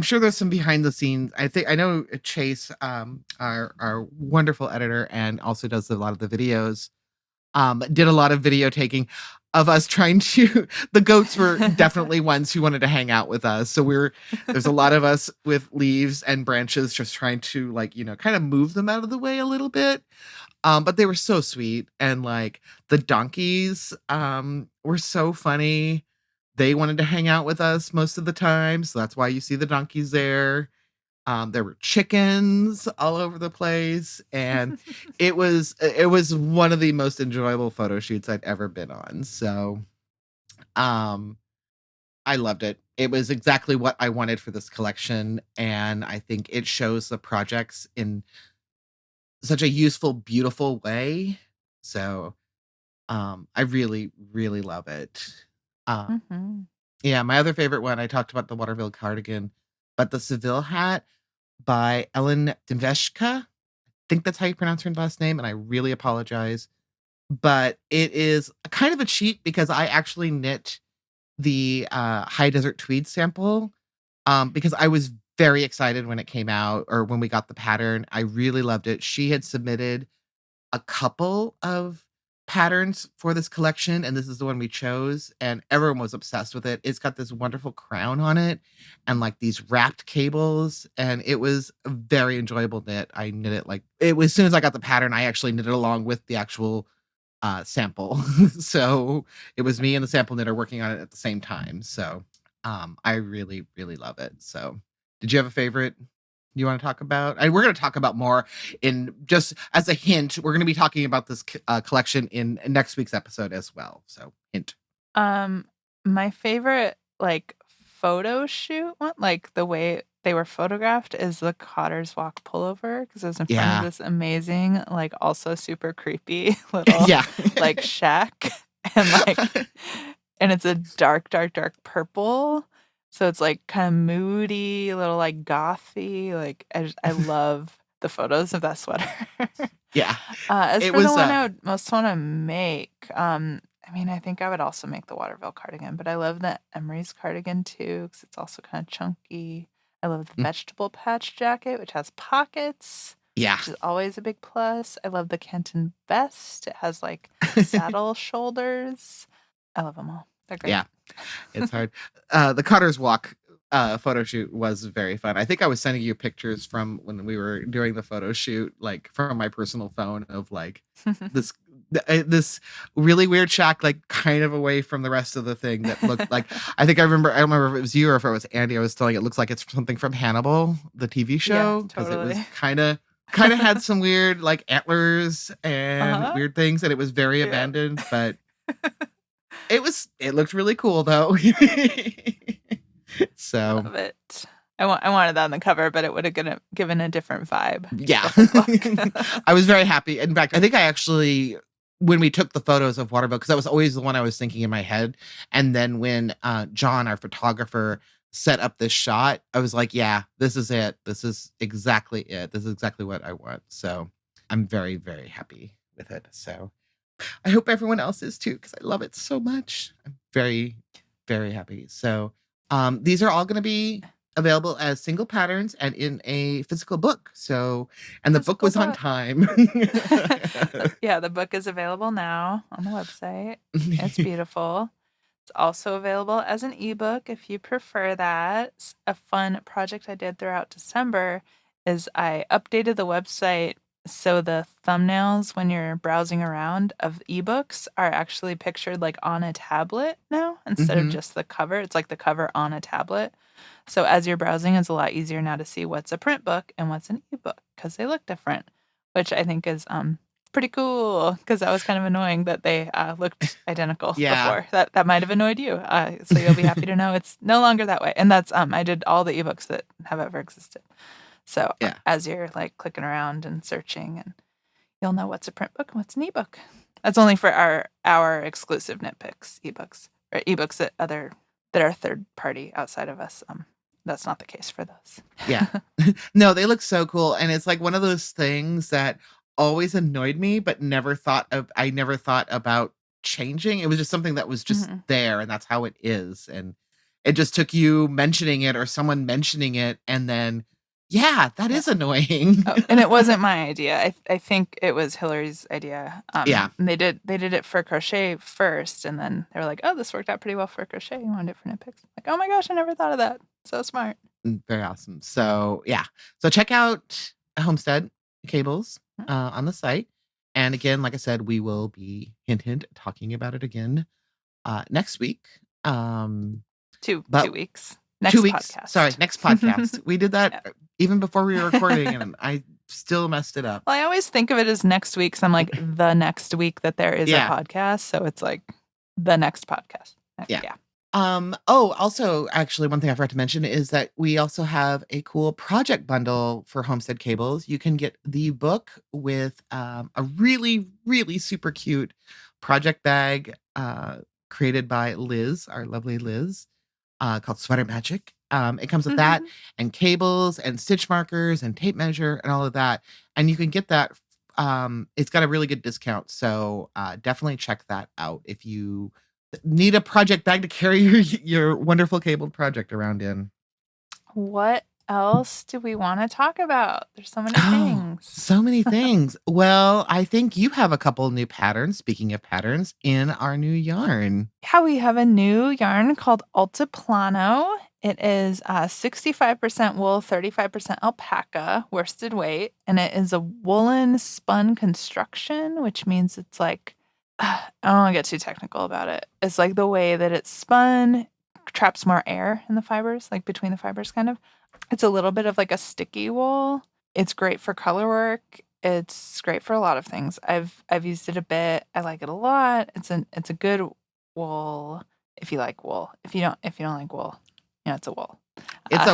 sure there's some behind the scenes. I know Chase, our wonderful editor, and also does a lot of the videos, did a lot of video taking of us trying to. The goats were definitely ones who wanted to hang out with us. So there's a lot of us with leaves and branches just trying to kind of move them out of the way a little bit. But they were so sweet, and like the donkeys were so funny. They wanted to hang out with us most of the time, so that's why you see the donkeys there. There were chickens all over the place, and it was one of the most enjoyable photo shoots I'd ever been on. So, I loved it. It was exactly what I wanted for this collection, and I think it shows the projects in such a useful, beautiful way. So, I really, really love it. Yeah, my other favorite one, I talked about the Waterville cardigan, but the Seville hat by Ellen Dimveshka. I think that's how you pronounce her last name, and I really apologize. But it is kind of a cheat because I actually knit the high desert tweed sample because I was very excited when it came out, or when we got the pattern. I really loved it. She had submitted a couple of patterns for this collection, and this is the one we chose, and everyone was obsessed with it. It's got this wonderful crown on it and like these wrapped cables, and it was a very enjoyable knit. I knit it as soon as I got the pattern, I actually knit it along with the actual sample. So it was me and the sample knitter working on it at the same time. So I really, really love it. So did you have a favorite you want to talk about? And we're going to talk about more in, just as a hint, we're going to be talking about this collection in next week's episode as well. So hint. My favorite photo shoot one, like the way they were photographed, is the Cotter's Walk pullover, because it was in front of this amazing, also super creepy little shack, and and it's a dark, dark, dark purple. So it's kind of moody, a little gothy. I love the photos of that sweater. Yeah. As for the one I would most want to make, I think I would also make the Waterville cardigan, but I love the Emery's cardigan too, because it's also kind of chunky. I love the vegetable patch jacket, which has pockets. Yeah. Which is always a big plus. I love the Canton vest. It has saddle shoulders. I love them all. They're great. Yeah. It's hard. The Cotter's Walk photo shoot was very fun. I think I was sending you pictures from when we were doing the photo shoot, from my personal phone, of this really weird shack, kind of away from the rest of the thing, that looked like, I don't remember if it was you or if it was Andi. I was telling it looks like it's something from Hannibal, the TV show, because it was kind of had some weird antlers and weird things, and it was very abandoned, but it looked really cool though. So love it. I wanted that on the cover, but it would have given a different vibe. Yeah. I was very happy. In fact, I think I actually, when we took the photos of Waterville, because that was always the one I was thinking in my head, and then when John, our photographer, set up this shot, I was like, yeah, this is it. This is exactly it. This is exactly what I want. So I'm very, very happy with it. So I hope everyone else is too, because I love it so much. I'm very, very happy. So these are all going to be available as single patterns and in a physical book. So, and the book was on time. Yeah, the book is available now on the website. It's beautiful. It's also available as an ebook if you prefer that. A fun project I did throughout December is I updated the website so the thumbnails when you're browsing around of ebooks are actually pictured on a tablet now instead of just the cover. It's the cover on a tablet. So as you're browsing, it's a lot easier now to see what's a print book and what's an ebook because they look different, which I think is pretty cool, because that was kind of annoying that they looked identical before. That might have annoyed you. So you'll be happy to know it's no longer that way. And that's I did all the ebooks that have ever existed. So Yeah. as you're like clicking around and searching, and you'll know what's a print book and what's an ebook. That's only for our exclusive knitpicks ebooks, or ebooks that are third party outside of us. That's not the case for those. Yeah. No, they look so cool. And it's like one of those things that always annoyed me, but I never thought about changing. It was just something that was just there, and that's how it is. And it just took you mentioning it or someone mentioning it, and then, yeah, that is annoying. And it wasn't my idea. I think it was Hillary's idea. Yeah. And they did it for crochet first, and then they were like, "Oh, this worked out pretty well for crochet. You want it for knitpicks?" Like, oh my gosh, I never thought of that. So smart. Very awesome. So yeah. So check out Homestead Cables on the site. And again, like I said, we will be hint talking about it again next week. 2 weeks. Next 2 weeks. podcast. Sorry, next podcast. We did that even before we were recording, and I still messed it up. Well, I always think of it as next week, because I'm like, the next week that there is a podcast. So it's like the next podcast. Yeah. Also, actually, one thing I forgot to mention is that we also have a cool project bundle for Homestead Cables. You can get the book with a really, really super cute project bag created by Liz, our lovely Liz, called Sweater Magic. It comes with that and cables and stitch markers and tape measure and all of that. And you can get that. It's got a really good discount. So definitely check that out if you need a project bag to carry your wonderful cabled project around in. What else do we want to talk about? There's so many things. So many things. Well, I think you have a couple new patterns, speaking of patterns, in our new yarn. Yeah, we have a new yarn called Altiplano. It is 65% wool, 35% alpaca, worsted weight, and it is a woolen spun construction, which means it's like, I don't want to get too technical about it. It's like the way that it's spun traps more air in the fibers, like between the fibers, kind of. It's a little bit of like a sticky wool. It's great for color work. It's great for a lot of things. I've used it a bit. I like it a lot. It's a good wool if you like wool. If you don't like wool, it's a wool. It's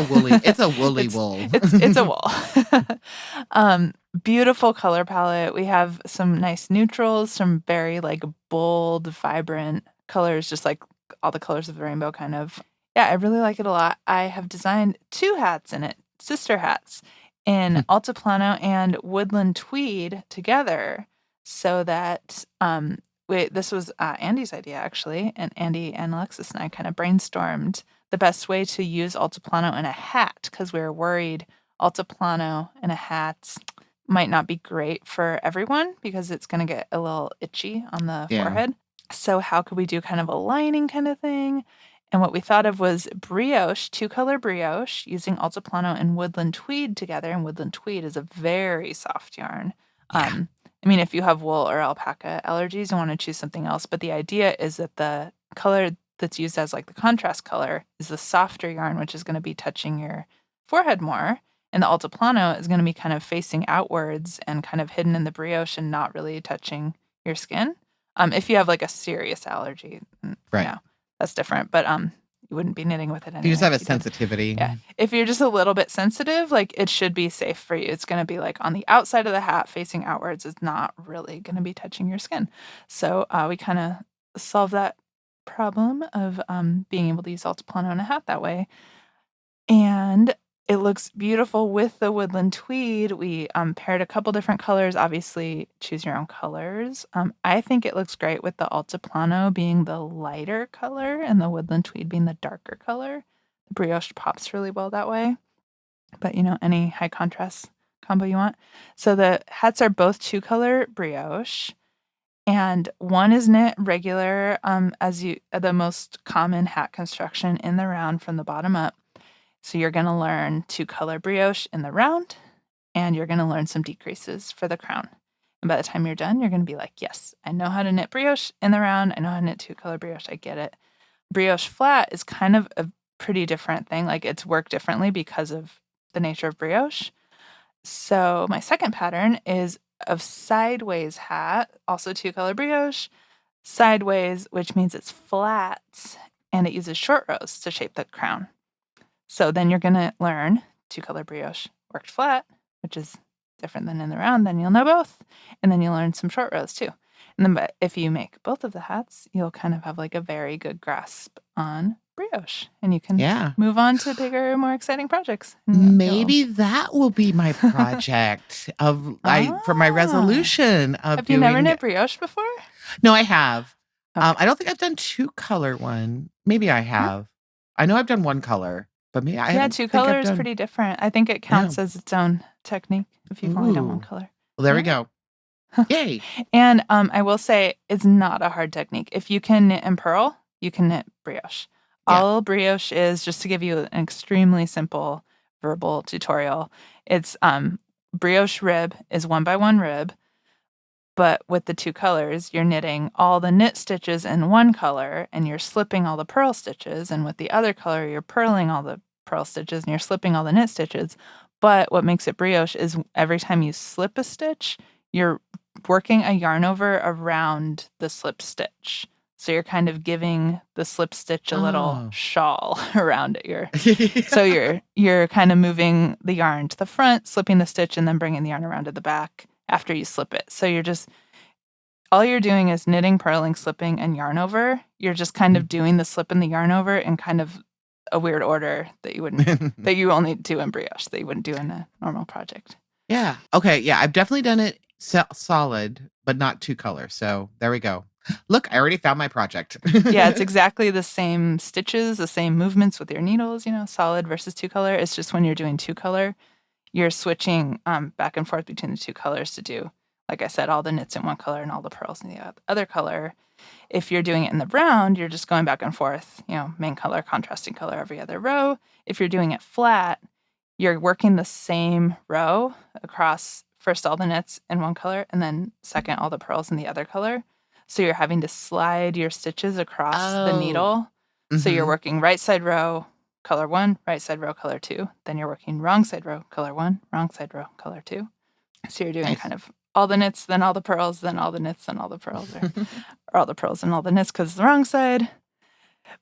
a woolly wool. It's a wool. Beautiful color palette. We have some nice neutrals, some very like bold, vibrant colors, just like all the colors of the rainbow kind of. Yeah, I really like it a lot. I have designed 2 hats in it, sister hats, in Altiplano and woodland tweed together, so that this was Andi's idea, actually, and Andi and Alexis and I kind of brainstormed the best way to use Altiplano in a hat, because we were worried Altiplano in a hat might not be great for everyone because it's going to get a little itchy on the forehead. So how could we do kind of a lining kind of thing? And what we thought of was brioche, 2-color brioche, using Altiplano and woodland tweed together. And woodland tweed is a very soft yarn. I mean, if you have wool or alpaca allergies, you want to choose something else. But the idea is that the color that's used as like the contrast color is the softer yarn, which is going to be touching your forehead more. And the Altiplano is going to be kind of facing outwards and kind of hidden in the brioche and not really touching your skin. If you have like a serious allergy, right. That's different. But you wouldn't be knitting with it anyway. You just have a sensitivity. Yeah. If you're just a little bit sensitive, like it should be safe for you. It's going to be like on the outside of the hat facing outwards. It's not really going to be touching your skin. So we kind of solve that problem of being able to use Altiplano in a hat that way. And it looks beautiful with the woodland tweed. We paired a couple different colors. Obviously, choose your own colors. I think it looks great with the Altiplano being the lighter color and the woodland tweed being the darker color. The brioche pops really well that way. But, any high contrast combo you want. So the hats are both 2-color brioche. And one is knit regular, the most common hat construction in the round from the bottom up. So you're going to learn 2-color brioche in the round, and you're going to learn some decreases for the crown. And by the time you're done, you're going to be like, yes, I know how to knit brioche in the round. I know how to knit 2-color brioche. I get it. Brioche flat is kind of a pretty different thing. Like it's worked differently because of the nature of brioche. So my second pattern is of sideways hat, also 2-color brioche, sideways, which means it's flat, and it uses short rows to shape the crown. So then you're going to learn 2-color brioche worked flat, which is different than in the round, then you'll know both. And then you'll learn some short rows too. And then but if you make both of the hats, you'll kind of have like a very good grasp on brioche. And you can move on to bigger, more exciting projects. Maybe that will be my project for my resolution of Have you never knit brioche before? No, I have. Okay. I don't think I've done 2-color one. Maybe I have. I know I've done 1-color, but maybe I haven't. 2-color is pretty different. I think it counts as its own technique if you've only done 1 color. Well, there we go. Yay. And I will say it's not a hard technique. If you can knit and purl, you can knit brioche. All brioche is, just to give you an extremely simple verbal tutorial, it's brioche rib is 1x1 rib. But with the 2 colors, you're knitting all the knit stitches in 1 color and you're slipping all the purl stitches. And with the other color, you're purling all the purl stitches and you're slipping all the knit stitches. But what makes it brioche is every time you slip a stitch, you're working a yarn over around the slip stitch. So you're kind of giving the slip stitch a little shawl around it. So you're kind of moving the yarn to the front, slipping the stitch, and then bringing the yarn around to the back after you slip it. So all you're doing is knitting, purling, slipping, and yarn over. You're just kind of doing the slip and the yarn over in kind of a weird order that you wouldn't, that you only do in brioche, that you wouldn't do in a normal project. Yeah. Okay. Yeah. I've definitely done it solid, but not 2-color. So there we go. Look, I already found my project. Yeah. It's exactly the same stitches, the same movements with your needles, solid versus 2-color. It's just when you're doing 2-color, you're switching back and forth between the 2 colors to do, like I said, all the knits in 1 color and all the purls in the other color. If you're doing it in the round, you're just going back and forth, main color, contrasting color every other row. If you're doing it flat, you're working the same row across first all the knits in 1 color and then second all the purls in the other color. So you're having to slide your stitches across the needle. Mm-hmm. So you're working right side row, color 1, right side row, color 2. Then you're working wrong side row, color 1, wrong side row, color 2. So you're doing kind of all the knits, then all the purls, then all the knits, then all the purls, or all the purls and all the knits because it's the wrong side.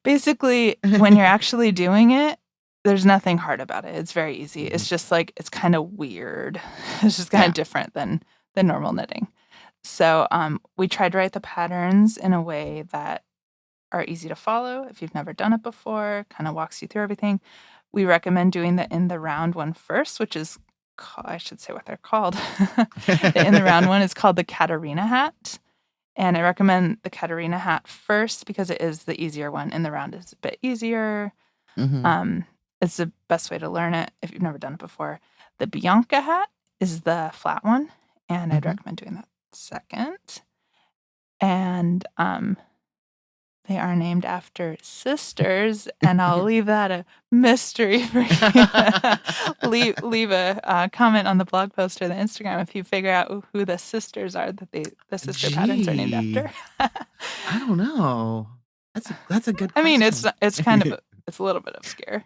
Basically, when you're actually doing it, there's nothing hard about it. It's very easy. It's just like, it's kind of weird. It's just kind of different than normal knitting. So we tried to write the patterns in a way that are easy to follow. If you've never done it before, kind of walks you through everything. We recommend doing the in the round one first, which is, I should say what they're called. The in the round one is called the Katarina hat. And I recommend the Katarina hat first because it is the easier one. In the round is a bit easier. Mm-hmm. It's the best way to learn it if you've never done it before. The Bianca hat is the flat one. And I'd recommend doing that second. And they are named after sisters, and I'll leave that a mystery for you. leave a comment on the blog post or the Instagram if you figure out who the sisters are that the sister patterns are named after. I don't know. That's a good question. I mean, it's kind of it's a little bit obscure,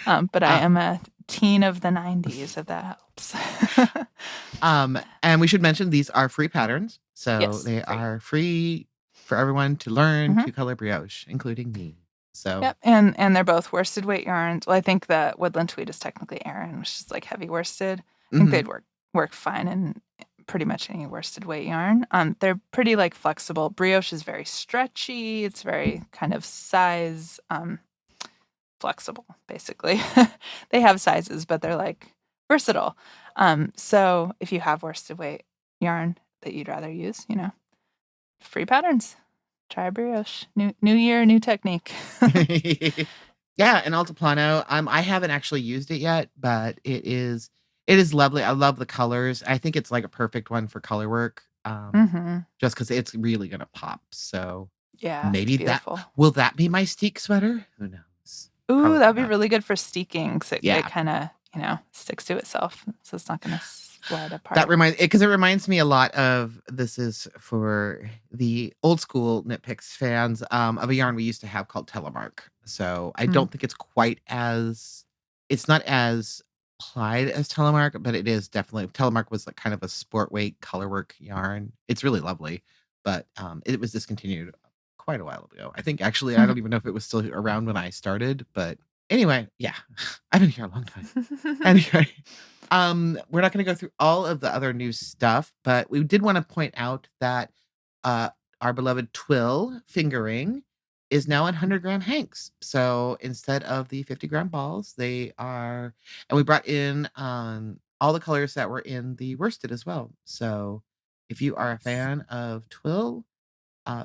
but I am a teen of the 90s, if that helps. And we should mention these are free patterns, so they are free for everyone to learn 2-color brioche, including me. So yep, and they're both worsted weight yarns. Well, I think the woodland tweed is technically Aran, which is like heavy worsted. I think they'd work fine in pretty much any worsted weight yarn. They're pretty like flexible. Brioche is very stretchy. It's very kind of size flexible, basically. They have sizes, but they're like versatile. So if you have worsted weight yarn that you'd rather use, free patterns. Try a brioche. New year, new technique. Yeah, and Altiplano. I haven't actually used it yet, but it is lovely. I love the colors. I think it's like a perfect one for color work. Just because it's really gonna pop. So yeah, maybe will that be my steek sweater? Who knows? Ooh, that would be really good for steeking. So it kind of sticks to itself, so it's not gonna slide apart. That reminds me a lot of, this is for the old school knitpicks fans, of a yarn we used to have called Telemark. So I don't think it's not as applied as Telemark, but it is definitely, Telemark was like kind of a sport weight color work yarn. It's really lovely, but it was discontinued quite a while ago. I think actually, I don't even know if it was still around when I started, but anyway, yeah, I've been here a long time. Anyway. We're not going to go through all of the other new stuff, but we did want to point out that our beloved twill fingering is now in 100-gram hanks. So instead of the 50-gram balls, they are, and we brought in all the colors that were in the worsted as well. So if you are a fan of twill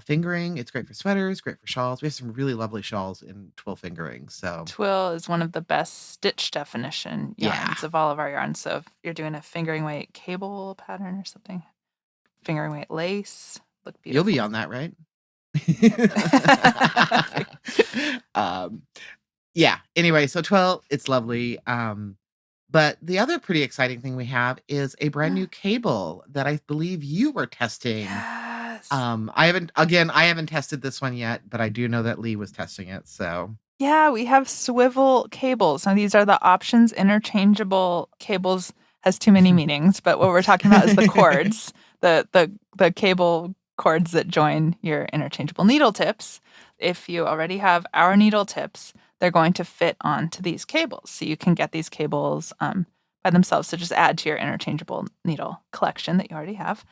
fingering, it's great for sweaters, great for shawls. We have some really lovely shawls in twill fingering. So twill is one of the best stitch definition yarns of all of our yarns. So if you're doing a fingering weight cable pattern or something, fingering weight lace, look beautiful. You'll be on that, right? Yeah. Anyway, so twill, it's lovely. But the other pretty exciting thing we have is a brand new cable that I believe you were testing. Yes. I haven't tested this one yet, but I do know that Lee was testing it. So yeah, we have swivel cables. Now these are the options interchangeable cables. Has too many meanings, but what we're talking about is the cords, the cable cords that join your interchangeable needle tips. If you already have our needle tips, they're going to fit onto these cables. So you can get these cables by themselves. So just add to your interchangeable needle collection that you already have.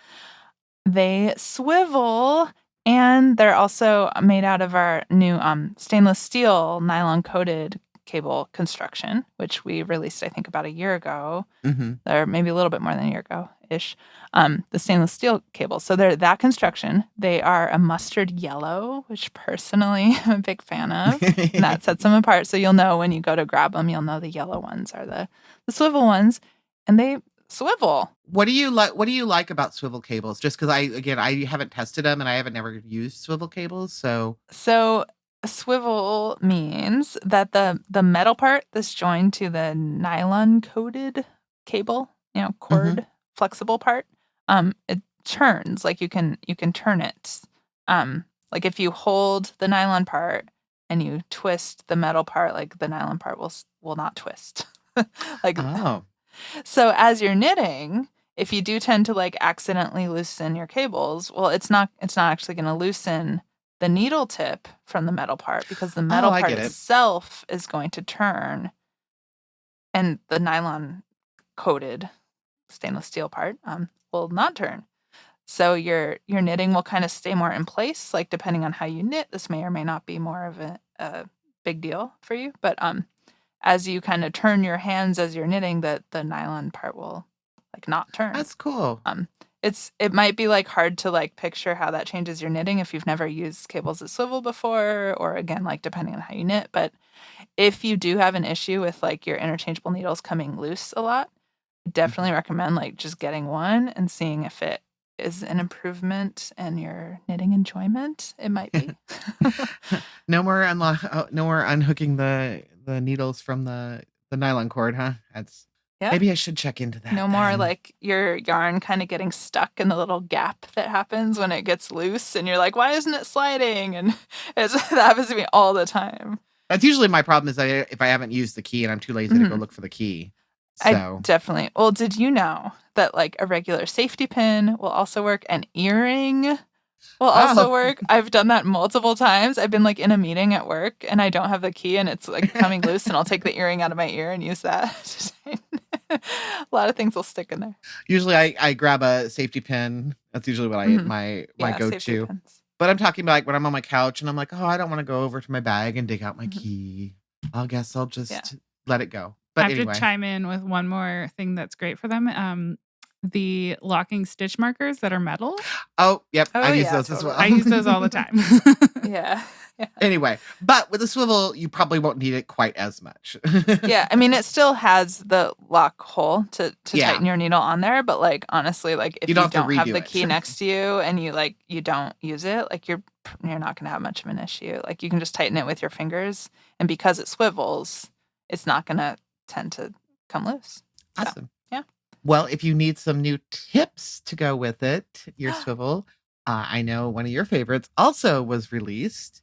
They swivel, and they're also made out of our new stainless steel nylon coated cable construction, which we released, I think, about a year ago, or maybe a little bit more than a year ago-ish. The stainless steel cables. So they're that construction. They are a mustard yellow, which personally I'm a big fan of. And that sets them apart. So you'll know when you go to grab them, you'll know the yellow ones are the swivel ones. And they swivel. What do you like about swivel cables? Just because I haven't tested them and I haven't never used swivel cables. So swivel means that the metal part that's joined to the nylon coated cable, cord flexible part, it turns. Like you can turn it. Like if you hold the nylon part and you twist the metal part, like the nylon part will not twist. So as you're knitting, if you do tend to like accidentally loosen your cables, well, it's not actually going to loosen the needle tip from the metal part, because the metal part itself is going to turn, and the nylon coated stainless steel part will not turn. So your knitting will kind of stay more in place. Like depending on how you knit, this may or may not be more of a big deal for you. But as you kind of turn your hands as you're knitting, the nylon part will like not turn. That's cool. It might be like hard to like picture how that changes your knitting if you've never used cables that swivel before, or again, like depending on how you knit. But if you do have an issue with like your interchangeable needles coming loose a lot, I definitely recommend like just getting one and seeing if it is an improvement in your knitting enjoyment. It might be. No more unhooking the needles from the nylon cord, huh? Yeah. Maybe I should check into that. No more like your yarn kind of getting stuck in the little gap that happens when it gets loose and you're like, why isn't it sliding? And that happens to me all the time. That's usually my problem, is if I haven't used the key and I'm too lazy to go look for the key. So. Well, did you know that like a regular safety pin will also work? An earring will also work. I've done that multiple times. I've been like in a meeting at work and I don't have the key and it's like coming loose, and I'll take the earring out of my ear and use that. A lot of things will stick in there. Usually I grab a safety pin. That's usually what my go-to. But I'm talking about like when I'm on my couch and I'm like, I don't want to go over to my bag and dig out my key. I guess I'll just let it go. But I have to chime in with one more thing that's great for them. The locking stitch markers that are metal. Oh, yep. I use those as well. I use those all the time. Yeah. Anyway, but with a swivel, you probably won't need it quite as much. Yeah. I mean, it still has the lock hole to tighten your needle on there. But like, honestly, like if you don't have the key next to you and you don't use it, like you're not going to have much of an issue. Like you can just tighten it with your fingers. And because it swivels, it's not going to tend to come loose. Awesome. Yeah. Well, if you need some new tips to go with it, your swivel, I know one of your favorites also was released.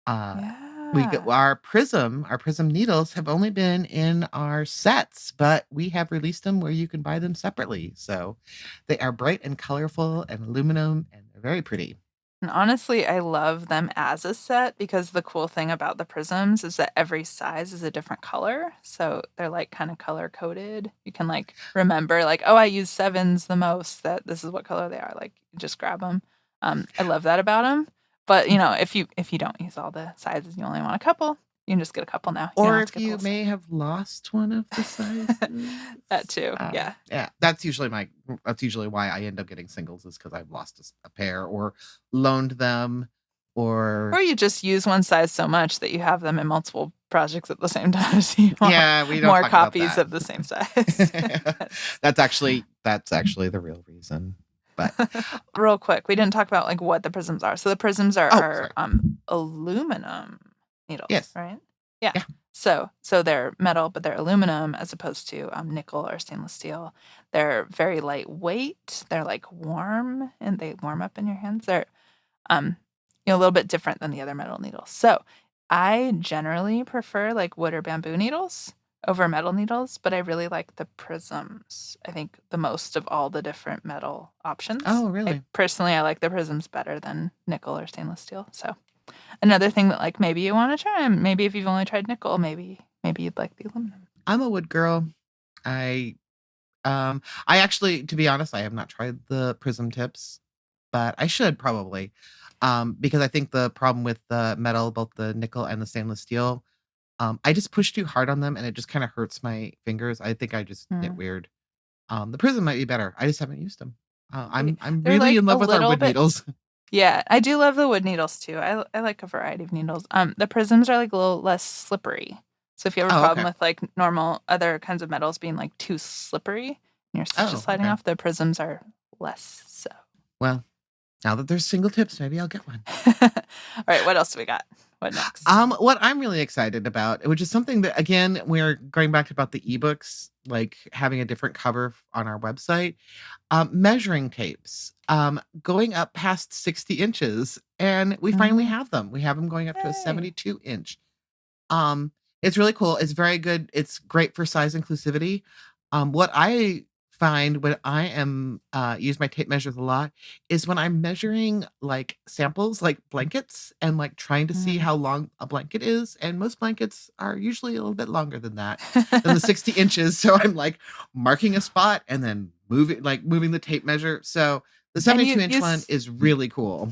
Our prism needles have only been in our sets, but we have released them where you can buy them separately. So they are bright and colorful and aluminum, and they're very pretty. And honestly, I love them as a set because the cool thing about the prisms is that every size is a different color. So they're like kind of color coded. You can like remember like, oh, I use 7s the most, that this is what color they are. Like just grab them. I love that about them. But if you don't use all the sizes, you only want a couple, you can just get a couple now. Or if you may have lost one of the sizes. That too. Yeah. Yeah. That's usually why I end up getting singles, is because I've lost a pair or loaned them, or you just use one size so much that you have them in multiple projects at the same time. So you want we don't more talk about copies that. of the same size. That's actually the real reason. But real quick, we didn't talk about like what the prisms are. So the prisms are aluminum needles, yes. right? Yeah. So they're metal, but they're aluminum as opposed to nickel or stainless steel. They're very lightweight. They're like warm, and they warm up in your hands. They're a little bit different than the other metal needles. So I generally prefer like wood or bamboo needles over metal needles, but I really like the prisms, I think, the most of all the different metal options. Oh, really? I like the prisms better than nickel or stainless steel. So another thing that like maybe you want to try, maybe if you've only tried nickel, maybe you'd like the aluminum. I'm a wood girl. I actually, to be honest, I have not tried the prism tips, but I should probably, because I think the problem with the metal, both the nickel and the stainless steel, I just push too hard on them and it just kind of hurts my fingers. I think I just knit weird. The prism might be better. I just haven't used them. I'm really like in love with our wood needles. Yeah, I do love the wood needles too. I like a variety of needles. The prisms are like a little less slippery. So if you have a problem with like normal other kinds of metals being like too slippery and your stitches sliding off, the prisms are less so. Well, now that there's single tips, maybe I'll get one. All right, what else do we got? What next? What I'm really excited about, which is something that, again, we're going back to about the ebooks, like having a different cover on our website, measuring tapes, going up past 60 inches, and we finally have them. We have them going up to a 72 inch. It's really cool. It's very good. It's great for size inclusivity. What I find when I am use my tape measures a lot is when I'm measuring like samples, like blankets, and like trying to see how long a blanket is. And most blankets are usually a little bit longer than that, than the 60 inches. So I'm like marking a spot and then moving the tape measure. So the 72-inch one is really cool.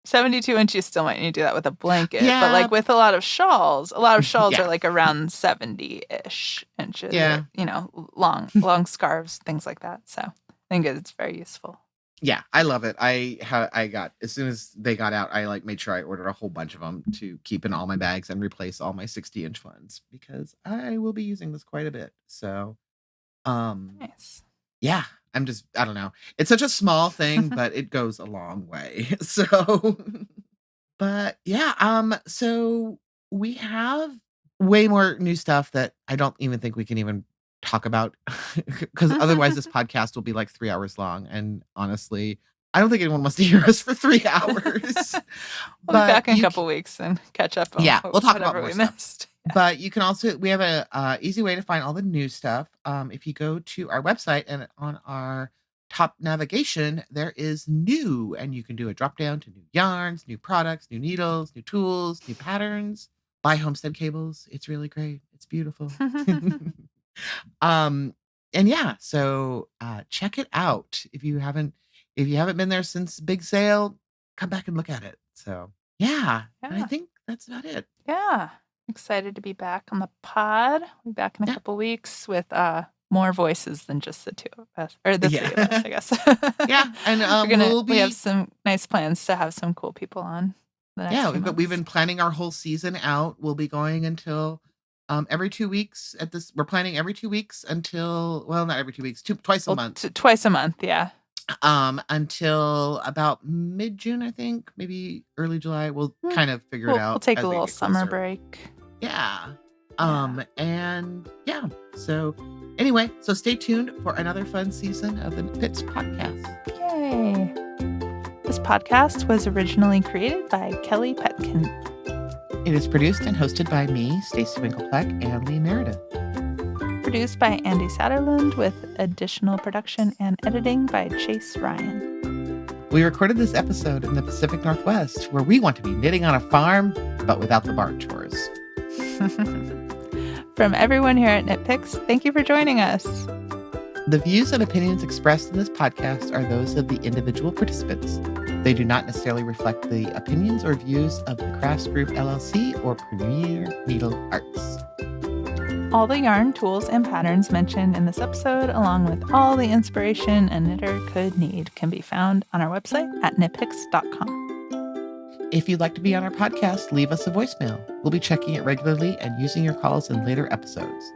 72 inches, you still might need to do that with a blanket. Yeah. But like with a lot of shawls are like around 70-ish inches. Yeah. Or, long scarves, things like that. So I think it's very useful. Yeah, I love it. I got, as soon as they got out, I like made sure I ordered a whole bunch of them to keep in all my bags and replace all my 60-inch ones because I will be using this quite a bit. So, nice. Yeah. I don't know. It's such a small thing, but it goes a long way. So, but yeah, so we have way more new stuff that I don't even think we can even talk about because otherwise this podcast will be like 3 hours long. And honestly, I don't think anyone wants to hear us for 3 hours. We'll be back in a couple weeks and catch up on we'll talk about more we stuff. missed. But you can also, we have a easy way to find all the new stuff. If you go to our website and on our top navigation, there is new, and you can do a drop down to new yarns, new products, new needles, new tools, new patterns. Buy Homestead Cables. It's really great. It's beautiful. And yeah, so check it out. If you haven't been there since Big Sale, come back and look at it. So yeah. And I think that's about it. Yeah. Excited to be back on the pod. We'll be back in a couple weeks with more voices than just the two of us, or the three of us, I guess. Yeah, and we have some nice plans to have some cool people on. We've been planning our whole season out. We'll be going until every 2 weeks. We're planning every 2 weeks until, well, not every 2 weeks, twice a month. Twice a month, yeah. Until about mid-June, I think, maybe early July. We'll kind of figure it out. We'll take a little summer break. Yeah. And yeah. So anyway, so stay tuned for another fun season of the Knitpicks podcast. Yay. This podcast was originally created by Kelly Petkin. It is produced and hosted by me, Stacey Winklepleck, and Lee Meredith. Produced by Andi Satterlund with additional production and editing by Chase Ryan. We recorded this episode in the Pacific Northwest, where we want to be knitting on a farm, but without the barn chores. From everyone here at Knitpicks, thank you for joining us. The views and opinions expressed in this podcast are those of the individual participants. They do not necessarily reflect the opinions or views of the Crafts Group LLC or Premier Needle Arts. All the yarn, tools, and patterns mentioned in this episode, along with all the inspiration a knitter could need, can be found on our website at knitpicks.com. If you'd like to be on our podcast, leave us a voicemail. We'll be checking it regularly and using your calls in later episodes.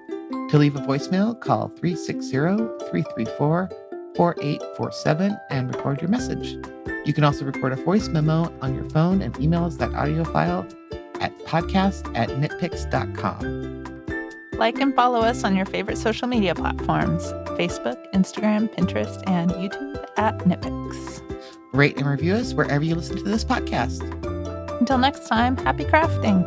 To leave a voicemail, call 360-334-4847 and record your message. You can also record a voice memo on your phone and email us that audio file at podcast@knitpicks.com. Like and follow us on your favorite social media platforms, Facebook, Instagram, Pinterest, and YouTube at Knitpicks. Rate and review us wherever you listen to this podcast. Until next time, happy crafting.